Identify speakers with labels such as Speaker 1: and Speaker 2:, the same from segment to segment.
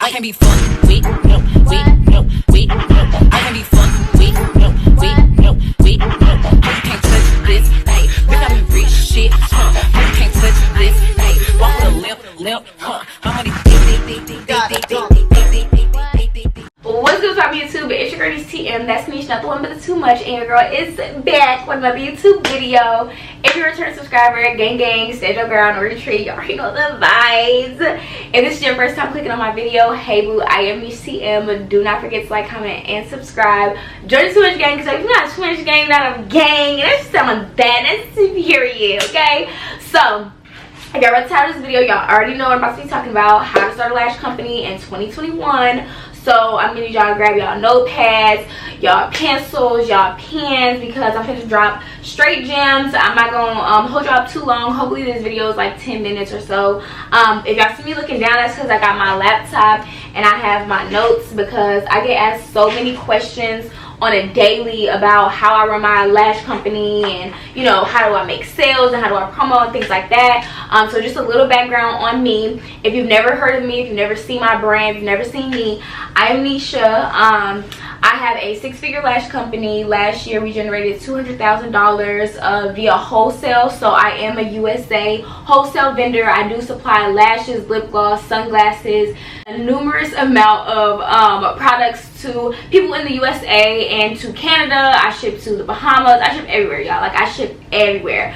Speaker 1: I can be fucked with, no, with, no. I can be fucked with, no, with, no. You can't touch this, hey. Bitch, I be rich shit, huh? You can't touch this, hey. Walk with a limp, huh? How many
Speaker 2: What's good, Pop YouTube? It's your girl TM. That's me, not the one but the too much. And your girl is back with another YouTube video. If you're a return subscriber, gang, stand your ground or retreat. You already know the vibes. If this is your first time clicking on my video, hey boo, I am your TM. Do not forget to like, comment, and subscribe. Join the Too Much Gang, because if you're not Too Much Gang, not a gang. That's just someone bad. That's period, okay? So, if y'all read the title of this video, y'all already know what I'm about to be talking about. How to start a lash company in 2021. So I'm gonna need y'all to grab y'all notepads, y'all pencils, y'all pens, because I'm gonna drop straight gems. I'm not gonna hold y'all up too long. Hopefully this video is like 10 minutes or so. If y'all see me looking down, that's because I got my laptop and I have my notes, because I get asked so many questions on a daily about how I run my lash company, and you know, how do I make sales and how do I promote and things like that. So just a little background on me. If you've never heard of me, if you've never seen my brand, if you've never seen me, I am Nisha. I have a 6-figure lash company. Last year we generated $200,000 via wholesale. So I am a USA wholesale vendor. I do supply lashes, lip gloss, sunglasses, a numerous amount of products to people in the USA and to Canada. I ship to the Bahamas. I ship everywhere, y'all. Like, I ship everywhere.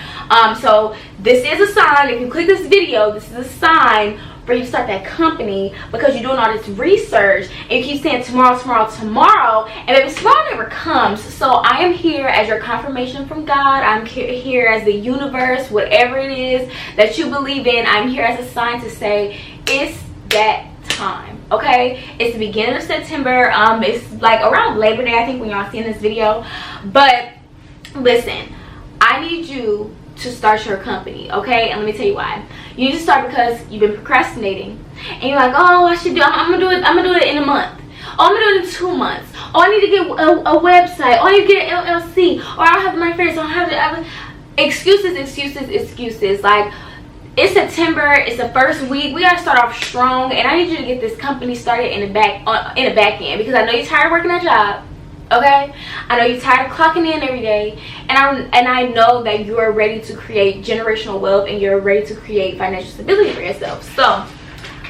Speaker 2: So this is a sign. If you click this video, this is a sign for you to start that company, because you're doing all this research and you keep saying tomorrow, and baby, tomorrow never comes. So I am here as your confirmation from God. I'm here as the universe, whatever it is that you believe in. I'm here as a sign to say it's that time. Okay, it's the beginning of September. It's like around Labor Day, I think, when y'all seeing this video. But listen, I need you to start your company, okay? And let me tell you why. You need to start because you've been procrastinating and you're like, oh, I should do, I'm gonna do it in a month. Oh, I'm gonna do it in 2 months. Oh, I need to get a website. Oh, I need to get an LLC. Or I don't have my friends. So I have excuses. Like, it's September, it's the first week, we gotta start off strong, and I need you to get this company started in the back end, because I know you're tired of working that job. Okay, I know you're tired of clocking in every day, and I know that you are ready to create generational wealth and you're ready to create financial stability for yourself. So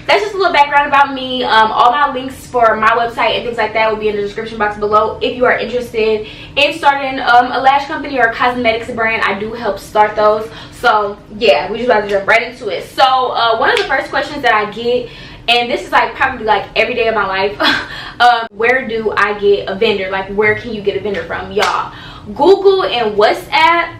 Speaker 2: that's just a little background about me. All my links for my website and things like that will be in the description box below. If you are interested in starting a lash company or a cosmetics brand, I do help start those. So yeah, we just about to jump right into it. So one of the first questions that I get, and this is like probably like every day of my life, where do I get a vendor? Like, where can you get a vendor from? Y'all, Google and WhatsApp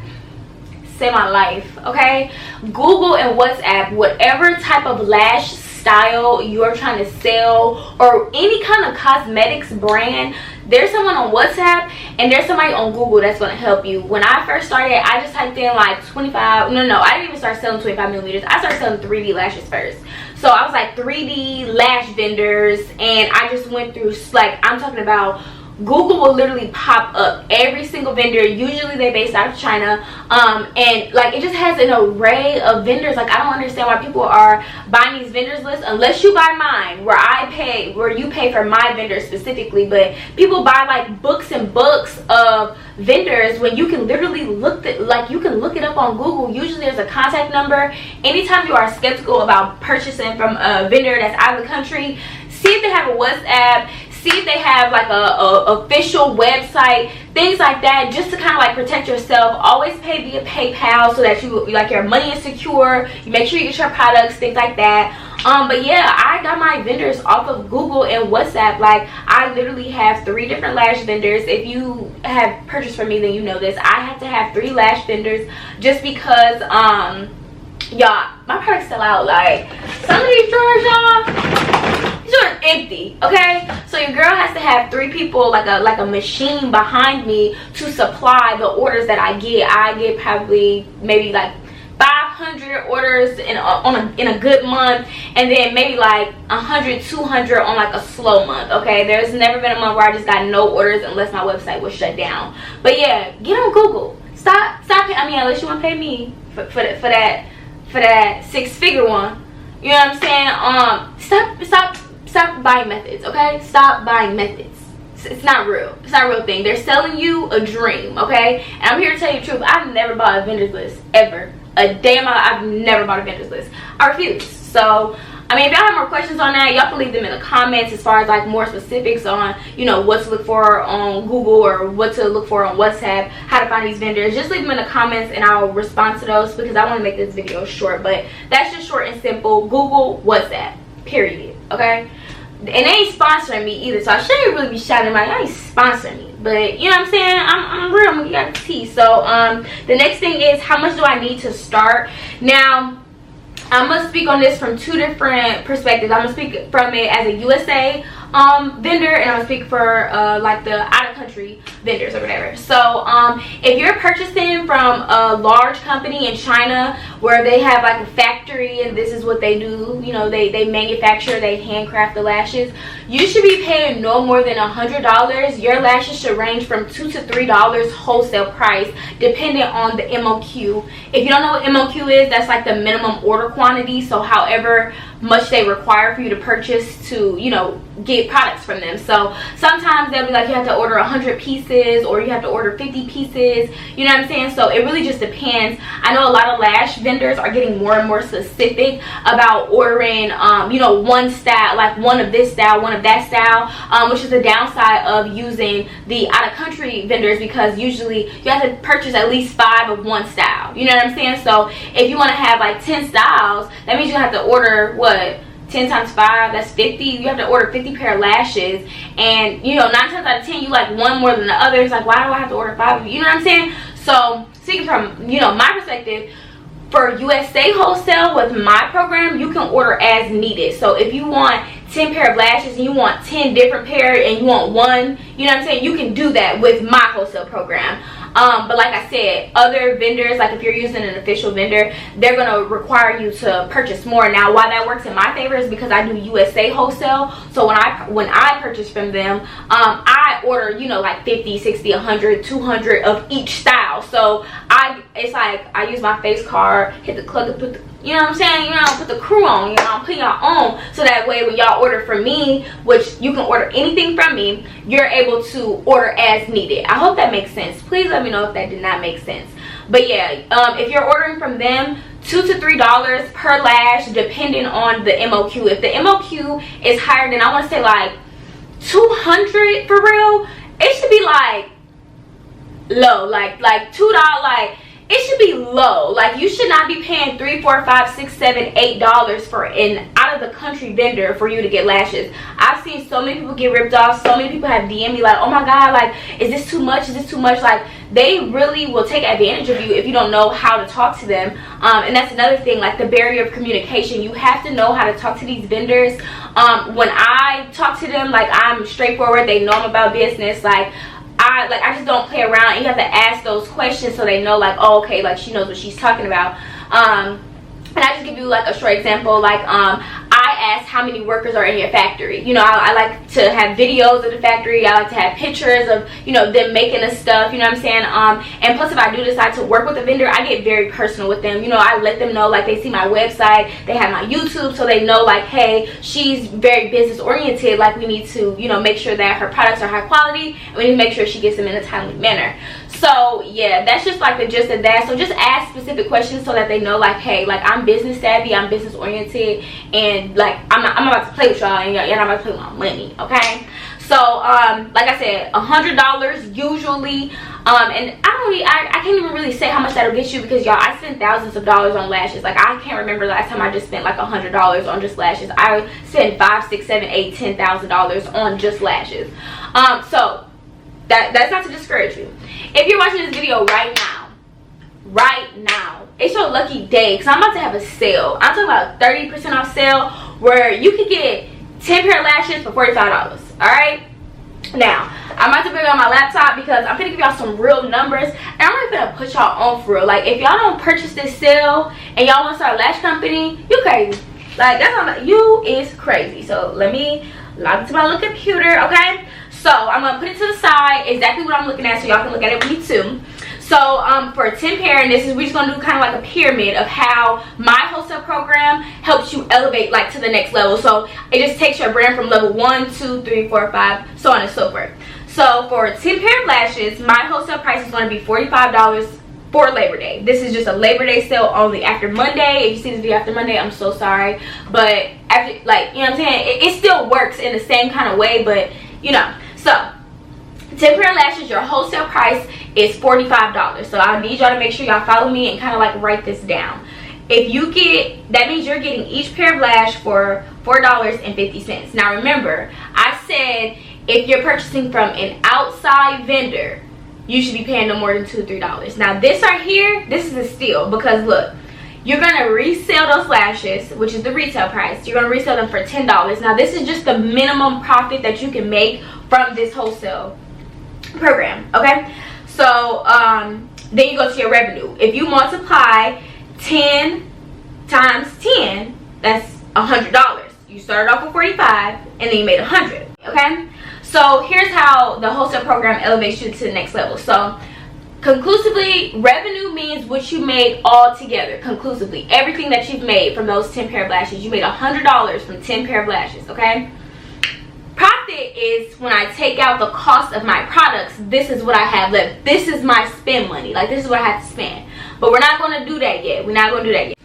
Speaker 2: save my life, okay? Google and WhatsApp, whatever type of lash style you're trying to sell, or any kind of cosmetics brand, there's someone on WhatsApp and there's somebody on Google that's going to help you. When I first started, I just typed in like 25, no, I didn't even start selling 25 millimeters. I started selling 3D lashes first. So I was like 3D lash vendors, and I just went through, like, I'm talking about, Google will literally pop up every single vendor. Usually they based out of China, and like, it just has an array of vendors. Like, I don't understand why people are buying these vendors lists, unless you buy mine, where you pay for my vendors specifically. But people buy like books and books of vendors when you can literally look it up on Google. Usually there's a contact number. Anytime you are skeptical about purchasing from a vendor that's out of the country, see if they have a WhatsApp. See if they have like a official website, things like that, just to kind of like protect yourself. Always pay via PayPal so that your money is secure. You make sure you get your products, things like that. But yeah, I got my vendors off of Google and WhatsApp. Like, I literally have 3 different lash vendors. If you have purchased from me, then you know this. I have to have 3 lash vendors, just because y'all, my products sell out. Like, some of these drawers, y'all, these are empty, okay? So your girl has to have 3 people, like a machine behind me, to supply the orders that I get. I get probably maybe like 500 orders in a good month, and then maybe like 100, 200 on like a slow month. Okay, there's never been a month where I just got no orders unless my website was shut down. But yeah, get on Google. Stop. I mean, unless you want to pay me for that 6-figure one. You know what I'm saying? Stop stop buying methods, okay? Stop buying methods. It's not real. It's not a real thing. They're selling you a dream, okay? And I'm here to tell you the truth. I've never bought a vendor's list, ever. A day in my life, I've never bought a vendor's list. I refuse. So, I mean, if y'all have more questions on that, y'all can leave them in the comments as far as like more specifics on, you know, what to look for on Google or what to look for on WhatsApp, how to find these vendors. Just leave them in the comments and I'll respond to those because I want to make this video short. But that's just short and simple. Google WhatsApp, period, okay? And they ain't sponsoring me either, so I shouldn't really be shouting about y'all ain't sponsoring me. But you know what I'm saying? I'm real. I'm gonna get the tea. So the next thing is, how much do I need to start? Now, I'm gonna speak on this from two different perspectives. I'm gonna speak from it as a USA vendor, and I'm gonna speak for like the out of country vendors or whatever. So if you're purchasing from a large company in China where they have like a factory and this is what they do, you know, they manufacture, they handcraft the lashes, you should be paying no more than $100. Your lashes should range from $2 to $3 wholesale price depending on the MOQ. If you don't know what MOQ is, that's like the minimum order quantity. So however much they require for you to purchase to, you know, get products from them. So sometimes they'll be like, you have to order 100 pieces or you have to order 50 pieces, you know what I'm saying? So it really just depends. I know a lot of lash vendors are getting more and more specific about ordering you know, one style, like one of this style, one of that style, which is the downside of using the out of country vendors, because usually you have to purchase at least 5 of one style, you know what I'm saying? So if you want to have like 10 styles, that means you have to order what, 10 times 5, that's 50. You have to order 50 pair of lashes, and you know, 9 times out of 10 you like one more than the other. It's like, why do I have to order 5 of you? You know what I'm saying? So speaking from, you know, my perspective, for USA wholesale with my program, you can order as needed. So if you want 10 pair of lashes and you want 10 different pair and you want one, you know what I'm saying, you can do that with my wholesale program. But like I said, other vendors, like if you're using an official vendor, they're gonna require you to purchase more. Now, why that works in my favor is because I do USA wholesale. So when I purchase from them, I order, you know, like 50, 60, 100, 200 of each style. So it's like I use my face card, hit the plug, and put the, you know what I'm saying, you know, put the crew on, you know, I'm putting y'all on, so that way when y'all order from me, which you can order anything from me, you're able to order as needed. I hope that makes sense. Please let me know if that did not make sense. But yeah, if you're ordering from them, $2 to $3 per lash depending on the MOQ. If the MOQ is higher than, I want to say like 200 for real, it should be like low, like $2, like it should be low. Like you should not be paying $3, $4, $5, $6, $7, $8 for an out of the country vendor for you to get lashes. I've seen so many people get ripped off. So many people have DM'd me like, oh my god, like, is this too much? Is this too much? Like, they really will take advantage of you if you don't know how to talk to them. And that's another thing, like the barrier of communication. You have to know how to talk to these vendors. When I talk to them, like, I'm straightforward. They know I'm about business. Like I just don't play around, and you have to ask those questions so they know, like, oh, okay, like she knows what she's talking about. And I just give you like a short example, like I asked how many workers are in your factory. You know, I like to have videos of the factory. I like to have pictures of, you know, them making the stuff, you know what I'm saying? And plus, if I do decide to work with a vendor, I get very personal with them. You know, I let them know, like, they see my website, they have my YouTube, so they know, like, hey, she's very business oriented. Like, we need to, you know, make sure that her products are high quality, and we need to make sure she gets them in a timely manner. So yeah, that's just like the gist of that. So just ask specific questions so that they know, like, hey, like, I'm business savvy, I'm business oriented, and like I'm about to play with y'all, and y'all not about to play with my money, okay? So like I said, $100 usually, and I can't even really say how much that'll get you, because y'all, I spend thousands of dollars on lashes. Like, I can't remember the last time I just spent like $100 on just lashes. I spend $5, $6, $7, $8, $10,000 on just lashes. So that's not to discourage you. If you're watching this video right now, it's your lucky day, because I'm about to have a sale. I'm talking about a 30% off sale where you could get 10 pair of lashes for $45. All right, now I'm about to bring it on my laptop because I'm gonna give y'all some real numbers, and I'm really gonna put y'all on for real. Like, if y'all don't purchase this sale and y'all want to start a lash company, you crazy. Like, that's not, you is crazy. So let me log into my little computer, okay? So I'm gonna put it to the side, exactly what I'm looking at, so y'all can look at it with me too. So for 10 pair, and we're just gonna do kind of like a pyramid of how my wholesale program helps you elevate like to the next level. So it just takes your brand from level 1, 2, 3, 4, 5, so on and so forth. So for 10 pair of lashes, my wholesale price is going to be $45 for Labor Day. This is just a Labor Day sale only. After Monday, if you see this video after Monday, I'm so sorry, but after, like, you know what I'm saying, it still works in the same kind of way, but you know. So 10 pair of lashes, your wholesale price is $45. So I need y'all to make sure y'all follow me and kind of like write this down. If you get, that means you're getting each pair of lash for $4.50. Now remember, I said if you're purchasing from an outside vendor, you should be paying no more than $2 or $3. Now this right here, this is a steal, because look, you're gonna resell those lashes, which is the retail price. You're gonna resell them for $10. Now this is just the minimum profit that you can make from this wholesale program, okay? So then you go to your revenue. If you multiply 10 times 10, that's $100. You started off with 45 and then you made 100, okay? So here's how the wholesale program elevates you to the next level. So conclusively, revenue means what you made all together. Conclusively, everything that you've made from those 10 pair of lashes. You made $100 from 10 pair of lashes, okay? Profit is when I take out the cost of my products. This is what I have left. This is my spend money. Like, this is what I have to spend. But we're not going to do that yet. We're not going to do that yet.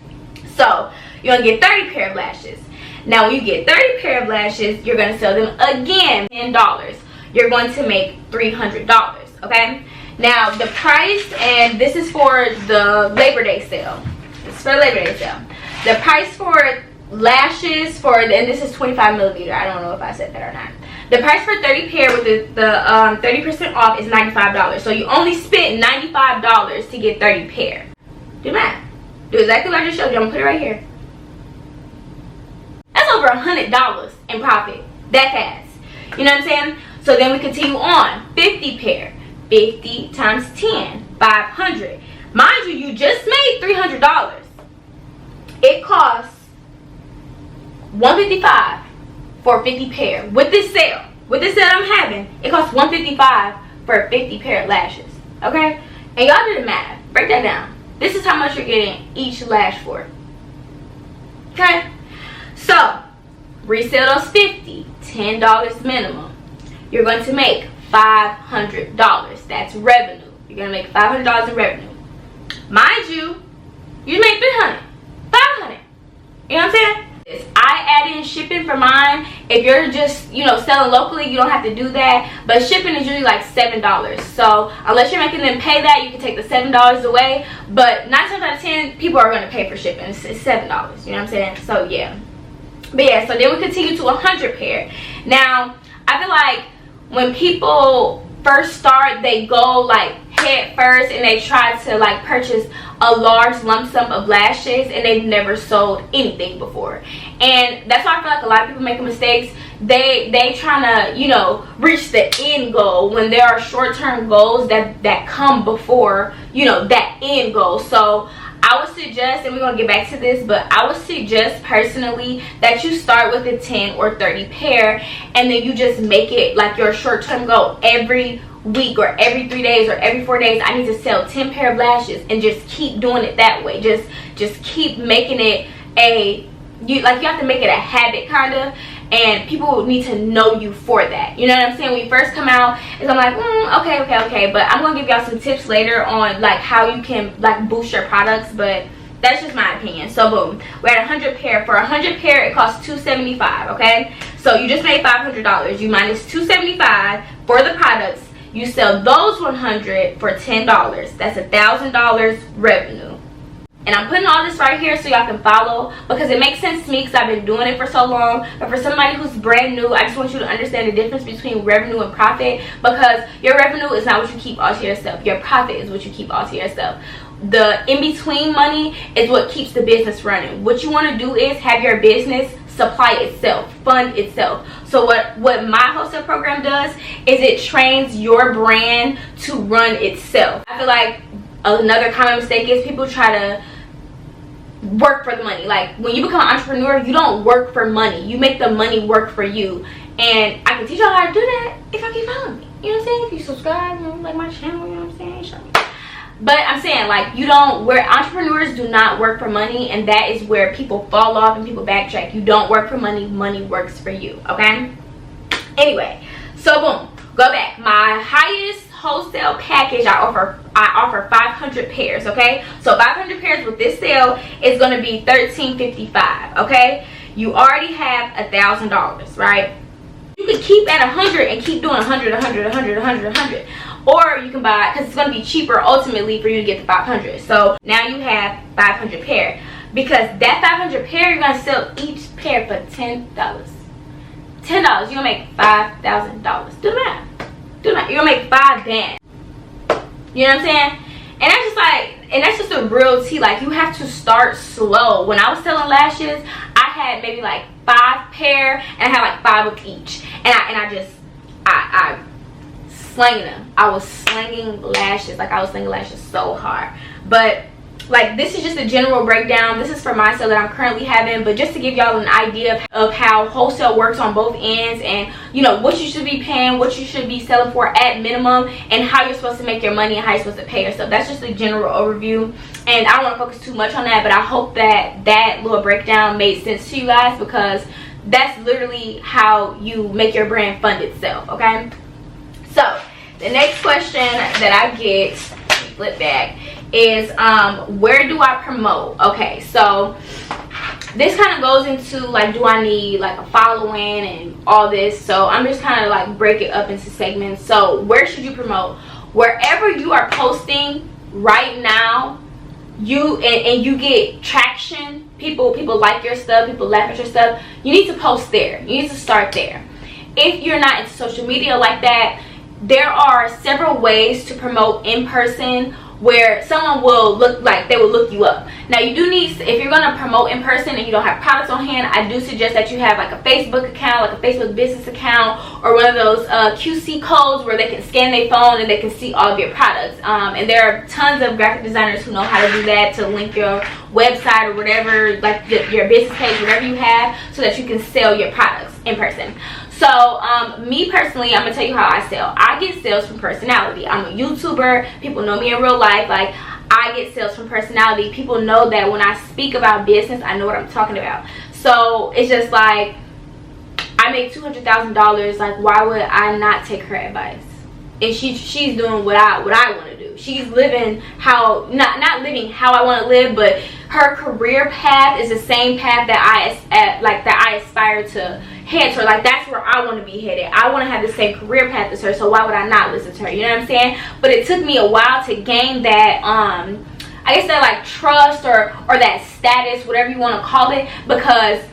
Speaker 2: So you're going to get 30 pair of lashes. Now when you get 30 pair of lashes, you're going to sell them again $10. You're going to make $300, okay? Now the price, and this is for the Labor Day sale. It's for Labor Day sale. The price for lashes for, and this is 25 millimeter. I don't know if I said that or not. The price for 30 pair with the 30% off is $95. So you only spent $95 to get 30 pair. Do math. Do exactly what I just showed you. I'm gonna put it right here. That's over $100 in profit that fast. You know what I'm saying? So then we continue on. 50 pair. 50 times 10, 500. Mind you, you just made $300. It costs $155 for 50 pair. With this sale I'm having, it costs $155 for 50 pair of lashes. Okay? And y'all do the math. Break that down. This is how much you're getting each lash for. Okay? So, resell those 50, $10 minimum. You're going to make $500. That's revenue. You're going to make $500 in revenue. Mind you, you make $300, $500. You know what I'm saying? I add in shipping for mine. If you're just, you know, selling locally, you don't have to do that. But shipping is usually like $7. So unless you're making them pay that, you can take the $7 away. But 9 times out of 10, people are going to pay for shipping. It's $7. You know what I'm saying? So yeah. But yeah, so then we continue to 100 pair. Now, I feel like when people first start, they go like head first and they try to like purchase a large lump sum of lashes and they've never sold anything before. And that's why I feel like a lot of people make mistakes. They trying to, you know, reach the end goal when there are short-term goals that come before, you know, that end goal. So I would suggest, and we're going to get back to this, but I would suggest personally that you start with a 10 or 30 pair and then you just make it like your short-term goal. Every week or every 3 days or every 4 days, I need to sell 10 pair of lashes, and just keep doing it that way. Just keep making it you have to make it a habit kind of, and people need to know you for that. You know what I'm saying? When you first come out, it's I'm like, okay, but I'm gonna give y'all some tips later on like how you can like boost your products, but that's just my opinion. So boom, we're at 100 pair. For 100 pair, it costs $275. Okay, so you just made $500. You minus $275 for the products. You sell those 100 for $10. That's $1,000 revenue. And I'm putting all this right here so y'all can follow, because it makes sense to me because I've been doing it for so long. But for somebody who's brand new, I just want you to understand the difference between revenue and profit, because your revenue is not what you keep all to yourself. Your profit is what you keep all to yourself. The in-between money is what keeps the business running. What you want to do is have your business supply itself, fund itself. So what my wholesale program does is it trains your brand to run itself. I feel like another common mistake is people try to work for the money. Like, when you become an entrepreneur, you don't work for money. You make the money work for you. And I can teach y'all how to do that if y'all keep following me. You know what I'm saying? If you subscribe, you know, like my channel, you know what I'm saying? Show me. But I'm saying, like, you don't, where entrepreneurs do not work for money, and that is where people fall off and people backtrack. You don't work for money, money works for you, okay? Anyway, so boom, go back. My highest wholesale package, I offer 500 pairs, okay? So 500 pairs with this sale is going to be $13.55, okay? You already have $1,000, right? You could keep at 100 and keep doing 100, 100, 100, 100, 100. Or you can buy, because it's going to be cheaper ultimately for you to get the 500. So now you have 500 pair. Because that 500 pair, you're going to sell each pair for $10. $10. You're going to make $5,000. Do the math. Do the math. You're going to make 5 bands. You know what I'm saying? And that's just like, and that's just a real tea. Like, you have to start slow. When I was selling lashes, I had maybe like 5 pair, and I had like 5 of each. And I slanging them. I was slanging lashes. Like, I was slanging lashes so hard. But like, this is just a general breakdown. This is for my sale that I'm currently having, but just to give y'all an idea of how wholesale works on both ends, and you know what you should be paying, what you should be selling for at minimum, and how you're supposed to make your money and how you're supposed to pay yourself. That's just a general overview, and I don't want to focus too much on that, but I hope that that little breakdown made sense to you guys, because that's literally how you make your brand fund itself, okay? So the next question that I get, flip back, is where do I promote? Okay, so this kind of goes into like, do I need like a following and all this? So I'm just kind of like break it up into segments. So where should you promote? Wherever you are posting right now, you and you get traction, people like your stuff, people laugh at your stuff, you need to post there. You need to start there. If you're not into social media like that, there are several ways to promote in person where someone will look like they will look you up. Now, you do need, if you're going to promote in person and you don't have products on hand, I do suggest that you have like a Facebook account, like a Facebook business account, or one of those QC codes where they can scan their phone and they can see all of your products. And there are tons of graphic designers who know how to do that, to link your website or whatever, like your business page, whatever you have, so that you can sell your products in person. So me personally, I'm gonna tell you how I sell. I get sales from personality. I'm a YouTuber. People know me in real life. Like, I get sales from personality. People know that when I speak about business, I know what I'm talking about. So it's just like, I make $200,000. Like, why would I not take her advice? And she's doing what I want to do. She's living how, not living how I want to live, but her career path is the same path that I aspire to head toward. Like, that's where I want to be headed. I want to have the same career path as her, so why would I not listen to her? You know what I'm saying? But it took me a while to gain that I guess that like trust or that status, whatever you want to call it, because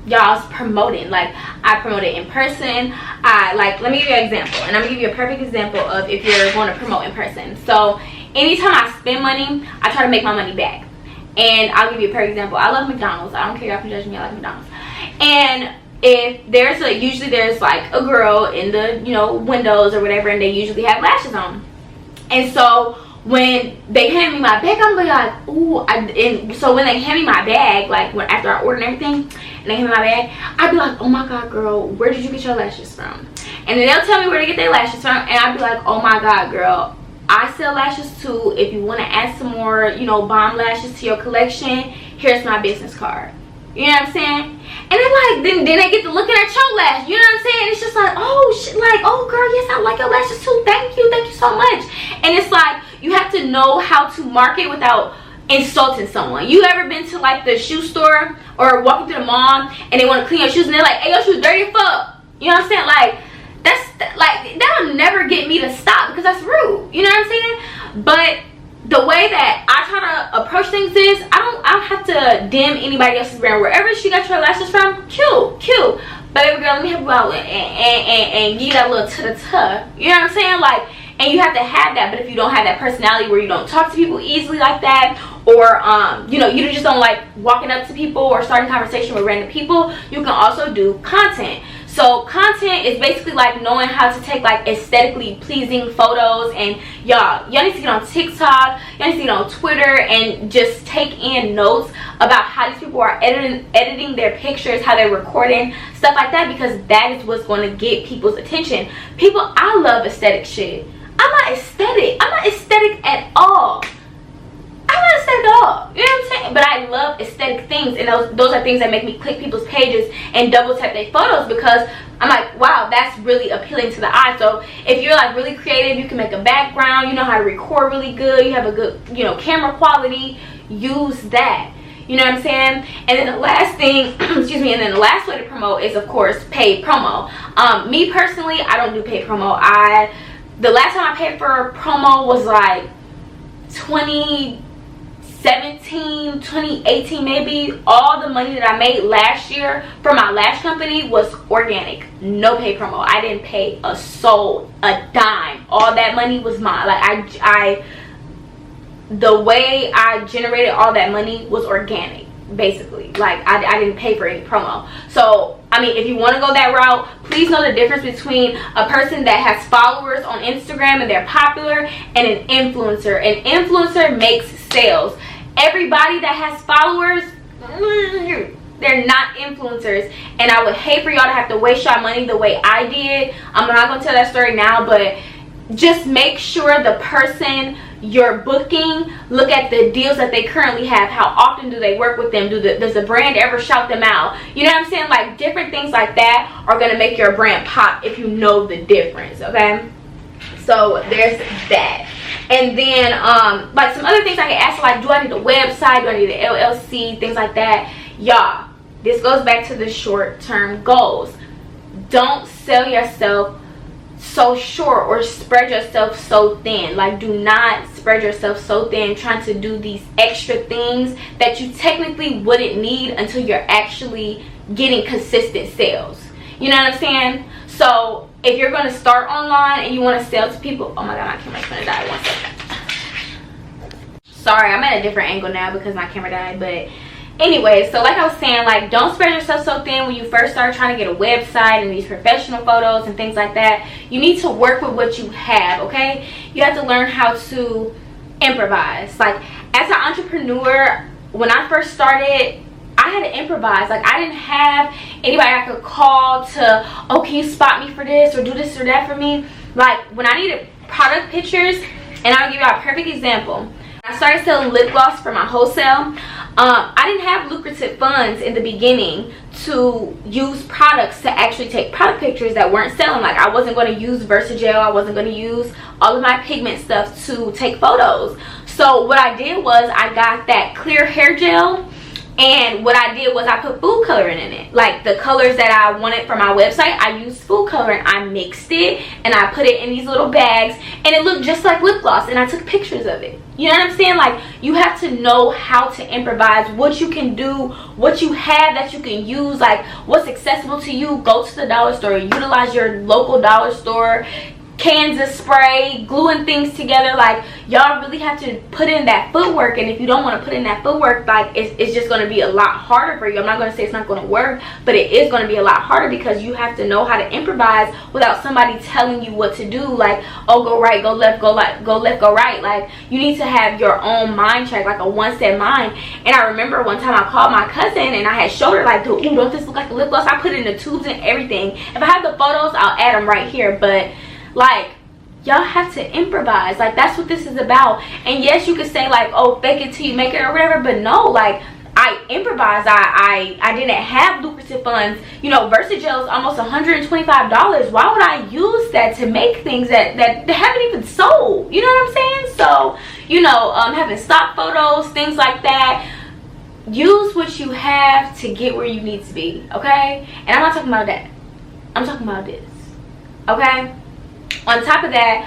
Speaker 2: y'all's promoting. Like, I promote it in person. Let me give you an example, and I'm gonna give you a perfect example of if you're going to promote in person. So anytime I spend money, I try to make my money back. And I'll give you a perfect example. I love McDonald's. I don't care, y'all can judge me, I like McDonald's. And if there's usually there's like a girl in the, you know, windows or whatever, and they usually have lashes on. And so when they hand me my bag, I'm like, ooh. And so when they hand me my bag, like after I order and everything, and they hand me my bag, I'd be like, oh my god, girl, where did you get your lashes from? And then they'll tell me where to get their lashes from, and I'd be like, oh my god, girl, I sell lashes too. If you want to add some more, you know, bomb lashes to your collection, here's my business card. You know what I'm saying? And then they get to looking at your lash. You know what I'm saying? It's just like, oh shit, like, oh girl, yes, I like your lashes too. Thank you so much. And it's like, you have to know how to market without insulting someone. You ever been to like the shoe store or walking through the mall and they want to clean your shoes and they're like, hey, your shoes dirty as fuck. You know what I'm saying? Like, that'll never get me to stop, because that's rude. You know what I'm saying? But the way that I try to approach things is, I don't have to dim anybody else's brand. Wherever she got your lashes from, cute. Baby girl, let me help you out and give you that little ta-ta-ta. You know what I'm saying? Like, and you have to have that. But if you don't have that personality where you don't talk to people easily like that, or you know, you just don't like walking up to people or starting conversation with random people, you can also do content. So content is basically like knowing how to take like aesthetically pleasing photos, and y'all need to get on TikTok, y'all need to get on Twitter, and just take in notes about how these people are editing their pictures, how they're recording, stuff like that, because that is what's going to get people's attention. I love aesthetic shit. I'm not aesthetic at all. aesthetic at all. You know what I'm saying? But I love aesthetic things, and those are things that make me click people's pages and double tap their photos, because I'm like, wow, that's really appealing to the eye. So if you're like really creative, you can make a background, you know how to record really good, you have a good, you know, camera quality, use that. You know what I'm saying? And then the last thing, excuse me, and then the last way to promote is, of course, paid promo. Me personally, I don't do paid promo. The last time I paid for a promo was like 2017, 2018 maybe. All the money that I made last year from my lash company was organic, no paid promo. I didn't pay a soul a dime. All that money was mine. Like the way I generated all that money was organic, basically. Like I didn't pay for any promo. So I mean, if you want to go that route, please know the difference between a person that has followers on Instagram and they're popular and an influencer. An influencer makes sales. Everybody that has followers, they're not influencers, and I would hate for y'all to have to waste your money the way I did. I'm not going to tell that story now, but just make sure the person you're booking, look at the deals that they currently have. How often do they work with them? Does the brand ever shout them out? You know what I'm saying? Like, different things like that are going to make your brand pop if you know the difference, okay? So there's that. And then like some other things I can ask, like, do I need a website, do I need an LLC, things like that. Y'all, this goes back to the short-term goals. Don't sell yourself so short or spread yourself so thin. Like, do not spread yourself so thin trying to do these extra things that you technically wouldn't need until you're actually getting consistent sales. You know what I'm saying? So if you're going to start online and you want to sell to people, oh my god, my camera's going to die. 1 second. Sorry, I'm at a different angle now because my camera died. But anyway, so like I was saying, like, don't spread yourself so thin when you first start trying to get a website and these professional photos and things like that. You need to work with what you have, okay? You have to learn how to improvise. Like, as an entrepreneur, when I first started, I had to improvise. Like, I didn't have anybody I could call to, oh, can you spot me for this or do this or that for me? Like, when I needed product pictures, and I'll give you a perfect example. I started selling lip gloss for my wholesale. I didn't have lucrative funds in the beginning to use products to actually take product pictures that weren't selling. Like, I wasn't going to use Versagel. I wasn't going to use all of my pigment stuff to take photos. So what I did was I got that clear hair gel, and what I did was I put food coloring in it. Like, the colors that I wanted for my website, I used food coloring. I mixed it and I put it in these little bags, and it looked just like lip gloss, and I took pictures of it. You know what I'm saying? Like, you have to know how to improvise, what you can do, what you have that you can use, like what's accessible to you. Go to the dollar store, utilize your local dollar store, cans of spray, gluing things together. Like, y'all really have to put in that footwork. And if you don't want to put in that footwork, like, it's just going to be a lot harder for you. I'm not going to say it's not going to work, but it is going to be a lot harder because you have to know how to improvise without somebody telling you what to do. Like, oh, go right, go left, go left, go right. Like, you need to have your own mind track, like a one-set mind. And I remember one time I called my cousin and I had showed her, like, ooh, don't this look like a lip gloss? I put it in the tubes and everything. If I have the photos, I'll add them right here. But like, y'all have to improvise. Like, that's what this is about. And yes, you could say, like, oh, fake it till you make it or whatever, but no, like, I improvised. I didn't have lucrative funds. You know, Versagel is almost $125. Why would I use that to make things that haven't even sold? You know what I'm saying? So, you know, having stock photos, things like that. Use what you have to get where you need to be, okay? And I'm not talking about that. I'm talking about this, okay? On top of that,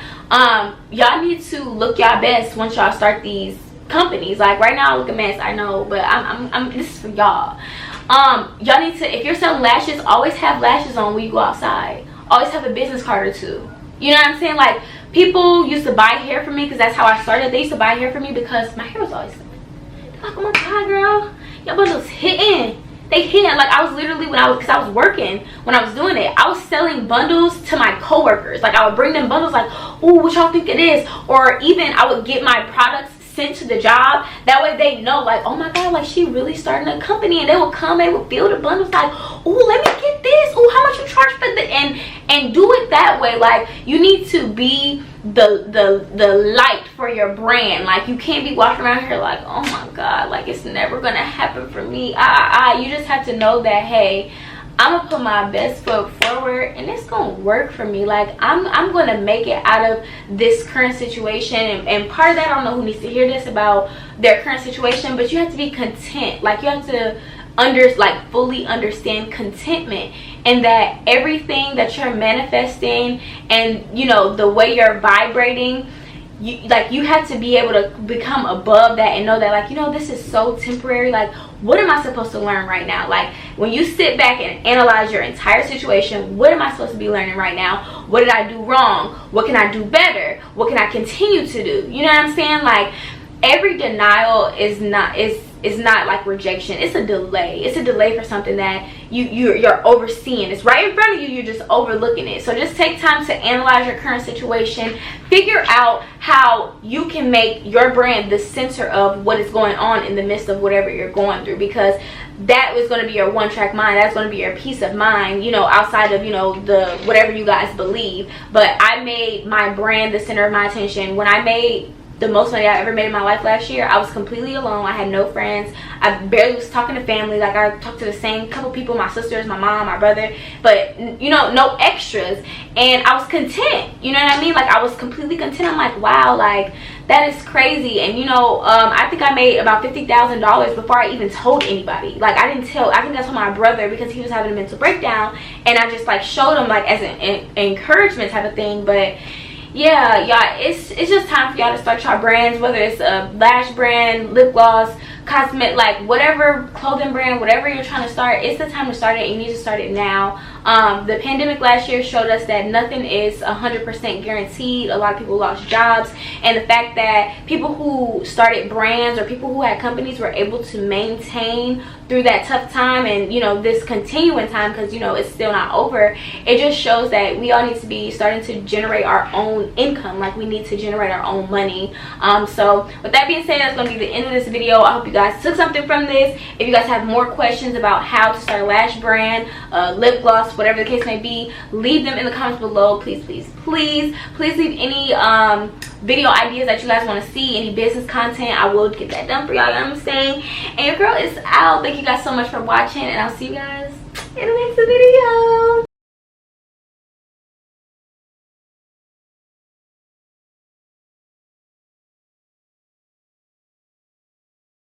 Speaker 2: y'all need to look y'all best once y'all start these companies. Like, right now I look a mess, I know, but I'm this is for y'all. Y'all need to, if you're selling lashes, always have lashes on when you go outside. Always have a business card or two. You know what I'm saying? Like, people used to buy hair from me because that's how I started. They used to buy hair from me because my hair was always like, oh my god, girl, your bundles hitting. They hit. Like, I was literally, because I was working when I was doing it, I was selling bundles to my coworkers. Like, I would bring them bundles, like, oh, what y'all think it is? Or even I would get my products sent to the job. That way they know, like, oh my god, like she really starting a company, and they will come and will feel the bundles like, oh, let me get this, oh, how much you charge for the, and do it that way. Like, you need to be the light for your brand. Like, you can't be walking around here like, oh my god, like it's never gonna happen for me. You just have to know that, hey, I'm gonna put my best foot forward and it's gonna work for me. Like, I'm gonna make it out of this current situation. And part of that, I don't know who needs to hear this about their current situation, but you have to be content. Like, you have to fully understand contentment, and that everything that you're manifesting and, you know, the way you're vibrating, you have to be able to become above that and know that, like, you know, this is so temporary. Like, what am I supposed to learn right now? Like, when you sit back and analyze your entire situation, what am I supposed to be learning right now? What did I do wrong? What can I do better? What can I continue to do? You know what I'm saying? Like, every denial is not like rejection. It's a delay. It's a delay for something that you're overseeing. It's right in front of you, you're just overlooking it. So just take time to analyze your current situation. Figure out how you can make your brand the center of what is going on in the midst of whatever you're going through, because that is going to be your one-track mind. That's going to be your peace of mind, you know, outside of, you know, the whatever you guys believe. But I made my brand the center of my attention. When I made the most money I ever made in my life last year, I was completely alone. I had no friends. I barely was talking to family. Like, I talked to the same couple people, my sisters, my mom, my brother, but, you know, no extras. And I was content, you know what I mean? Like, I was completely content. I'm like, wow, like, that is crazy. And, you know, I think I made about $50,000 before I even told anybody. Like, I think I told my brother, because he was having a mental breakdown, and I just, like, showed him, like, as an encouragement type of thing. But yeah, y'all, it's just time for y'all to start your brands, whether it's a lash brand, lip gloss, cosmetic, like whatever clothing brand, whatever you're trying to start. It's the time to start it. You need to start it now. The pandemic last year showed us that nothing is 100% guaranteed. A lot of people lost jobs, and the fact that people who started brands or people who had companies were able to maintain through that tough time, and, you know, this continuing time, because, you know, it's still not over. It just shows that we all need to be starting to generate our own income. Like, we need to generate our own money. So with that being said, that's going to be the end of this video. I hope you guys took something from this. If you guys have more questions about how to start a lash brand, lip gloss, whatever the case may be, leave them in the comments below. Please leave any video ideas that you guys want to see, any business content. I will get that done for y'all, you know what I'm saying? And your girl is out. Thank you guys so much for watching, and I'll see you guys in the next video.